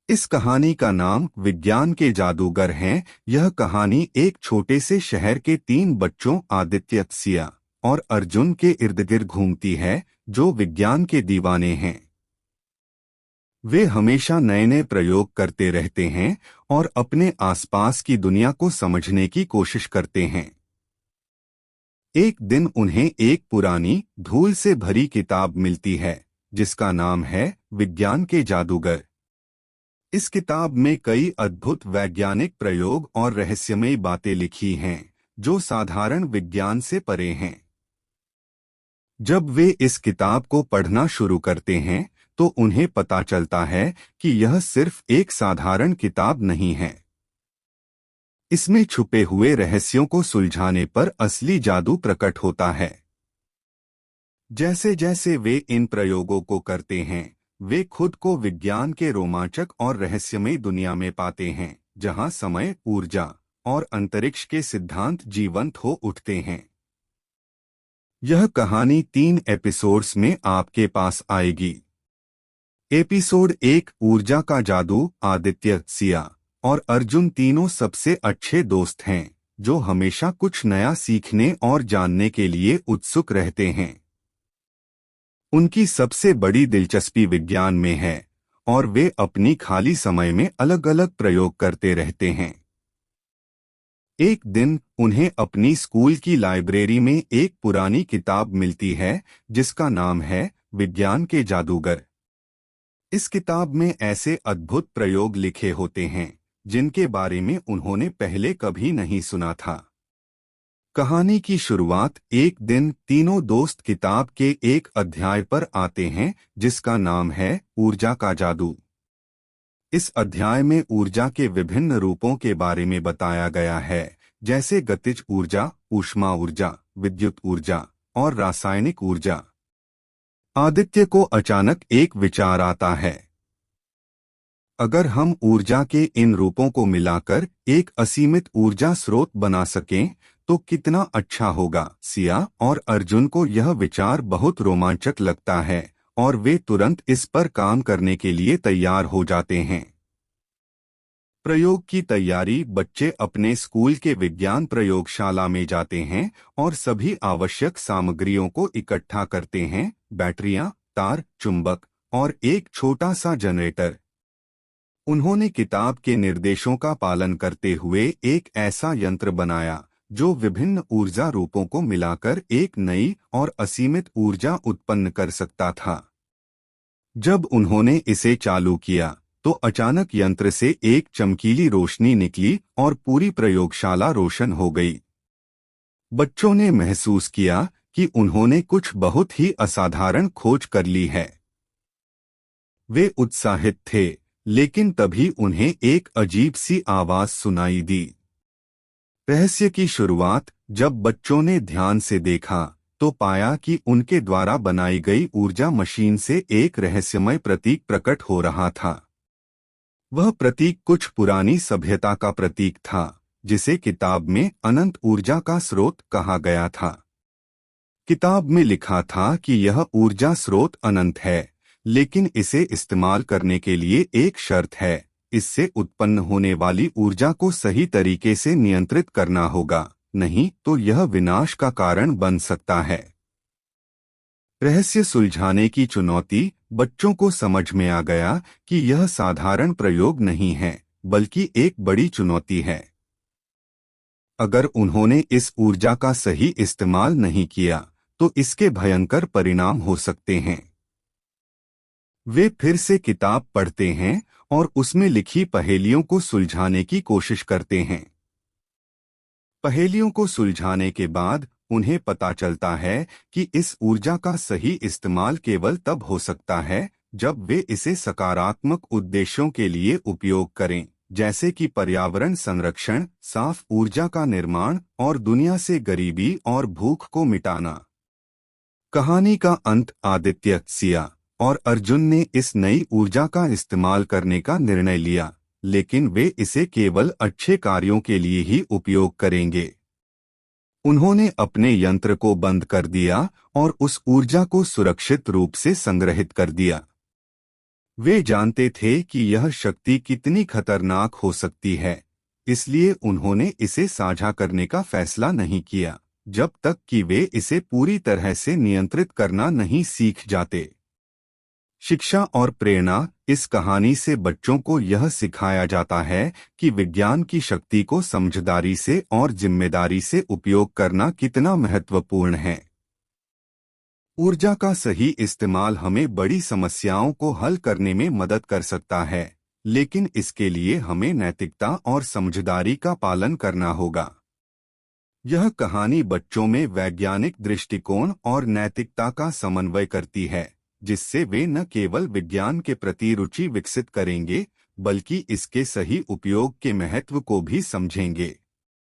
इस कहानी का नाम विज्ञान के जादूगर है। यह कहानी एक छोटे से शहर के 3 बच्चों आदित्य, सिया और अर्जुन के इर्द गिर्द घूमती है, जो विज्ञान के दीवाने हैं। वे हमेशा नए नए प्रयोग करते रहते हैं और अपने आसपास की दुनिया को समझने की कोशिश करते हैं। एक दिन उन्हें एक पुरानी धूल से भरी किताब मिलती है, जिसका नाम है विज्ञान के जादूगर। इस किताब में कई अद्भुत वैज्ञानिक प्रयोग और रहस्यमयी बातें लिखी हैं, जो साधारण विज्ञान से परे हैं। जब वे इस किताब को पढ़ना शुरू करते हैं, तो उन्हें पता चलता है कि यह सिर्फ एक साधारण किताब नहीं है। इसमें छुपे हुए रहस्यों को सुलझाने पर असली जादू प्रकट होता है। जैसे जैसे वे इन प्रयोगों को करते हैं, वे खुद को विज्ञान के रोमांचक और रहस्यमयी दुनिया में पाते हैं, जहां समय, ऊर्जा और अंतरिक्ष के सिद्धांत जीवंत हो उठते हैं। यह कहानी 3 एपिसोड्स में आपके पास आएगी। एपिसोड 1, ऊर्जा का जादू। आदित्य, सिया और अर्जुन तीनों सबसे अच्छे दोस्त हैं, जो हमेशा कुछ नया सीखने और जानने के लिए उत्सुक रहते हैं। उनकी सबसे बड़ी दिलचस्पी विज्ञान में है और वे अपनी खाली समय में अलग अलग प्रयोग करते रहते हैं। एक दिन उन्हें अपनी स्कूल की लाइब्रेरी में एक पुरानी किताब मिलती है, जिसका नाम है विज्ञान के जादूगर। इस किताब में ऐसे अद्भुत प्रयोग लिखे होते हैं, जिनके बारे में उन्होंने पहले कभी नहीं सुना था। कहानी की शुरुआत एक दिन तीनों दोस्त किताब के एक अध्याय पर आते हैं, जिसका नाम है ऊर्जा का जादू। इस अध्याय में ऊर्जा के विभिन्न रूपों के बारे में बताया गया है, जैसे गतिज ऊर्जा, ऊष्मा ऊर्जा, विद्युत ऊर्जा और रासायनिक ऊर्जा। आदित्य को अचानक एक विचार आता है। अगर हम ऊर्जा के इन रूपों को मिलाकर एक असीमित ऊर्जा स्रोत बना सकें, तो कितना अच्छा होगा। सिया और अर्जुन को यह विचार बहुत रोमांचक लगता है और वे तुरंत इस पर काम करने के लिए तैयार हो जाते हैं। प्रयोग की तैयारी। बच्चे अपने स्कूल के विज्ञान प्रयोगशाला में जाते हैं और सभी आवश्यक सामग्रियों को इकट्ठा करते हैं: बैटरियां, तार, चुंबक और एक छोटा सा जनरेटर। उन्होंने किताब के निर्देशों का पालन करते हुए एक ऐसा यंत्र बनाया, जो विभिन्न ऊर्जा रूपों को मिलाकर एक नई और असीमित ऊर्जा उत्पन्न कर सकता था। जब उन्होंने इसे चालू किया, तो अचानक यंत्र से एक चमकीली रोशनी निकली और पूरी प्रयोगशाला रोशन हो गई। बच्चों ने महसूस किया कि उन्होंने कुछ बहुत ही असाधारण खोज कर ली है। वे उत्साहित थे, लेकिन तभी उन्हें एक अजीब सी आवाज सुनाई दी। रहस्य की शुरुआत। जब बच्चों ने ध्यान से देखा, तो पाया कि उनके द्वारा बनाई गई ऊर्जा मशीन से एक रहस्यमय प्रतीक प्रकट हो रहा था। वह प्रतीक कुछ पुरानी सभ्यता का प्रतीक था, जिसे किताब में अनंत ऊर्जा का स्रोत कहा गया था। किताब में लिखा था कि यह ऊर्जा स्रोत अनंत है, लेकिन इसे इस्तेमाल करने के लिए एक शर्त है: इससे उत्पन्न होने वाली ऊर्जा को सही तरीके से नियंत्रित करना होगा, नहीं तो यह विनाश का कारण बन सकता है। रहस्य सुलझाने की चुनौती। बच्चों को समझ में आ गया कि यह साधारण प्रयोग नहीं है, बल्कि एक बड़ी चुनौती है। अगर उन्होंने इस ऊर्जा का सही इस्तेमाल नहीं किया, तो इसके भयंकर परिणाम हो सकते हैं। वे फिर से किताब पढ़ते हैं और उसमें लिखी पहेलियों को सुलझाने की कोशिश करते हैं। पहेलियों को सुलझाने के बाद उन्हें पता चलता है कि इस ऊर्जा का सही इस्तेमाल केवल तब हो सकता है, जब वे इसे सकारात्मक उद्देश्यों के लिए उपयोग करें, जैसे कि पर्यावरण संरक्षण, साफ ऊर्जा का निर्माण और दुनिया से गरीबी और भूख को मिटाना। कहानी का अंत। आदित्य, सिया और अर्जुन ने इस नई ऊर्जा का इस्तेमाल करने का निर्णय लिया, लेकिन वे इसे केवल अच्छे कार्यों के लिए ही उपयोग करेंगे। उन्होंने अपने यंत्र को बंद कर दिया और उस ऊर्जा को सुरक्षित रूप से संग्रहित कर दिया। वे जानते थे कि यह शक्ति कितनी खतरनाक हो सकती है, इसलिए उन्होंने इसे साझा करने का फैसला नहीं किया जब तक कि वे इसे पूरी तरह से नियंत्रित करना नहीं सीख जाते। शिक्षा और प्रेरणा। इस कहानी से बच्चों को यह सिखाया जाता है कि विज्ञान की शक्ति को समझदारी से और जिम्मेदारी से उपयोग करना कितना महत्वपूर्ण है। ऊर्जा का सही इस्तेमाल हमें बड़ी समस्याओं को हल करने में मदद कर सकता है, लेकिन इसके लिए हमें नैतिकता और समझदारी का पालन करना होगा। यह कहानी बच्चों में वैज्ञानिक दृष्टिकोण और नैतिकता का समन्वय करती है, जिससे वे न केवल विज्ञान के प्रति रुचि विकसित करेंगे, बल्कि इसके सही उपयोग के महत्व को भी समझेंगे।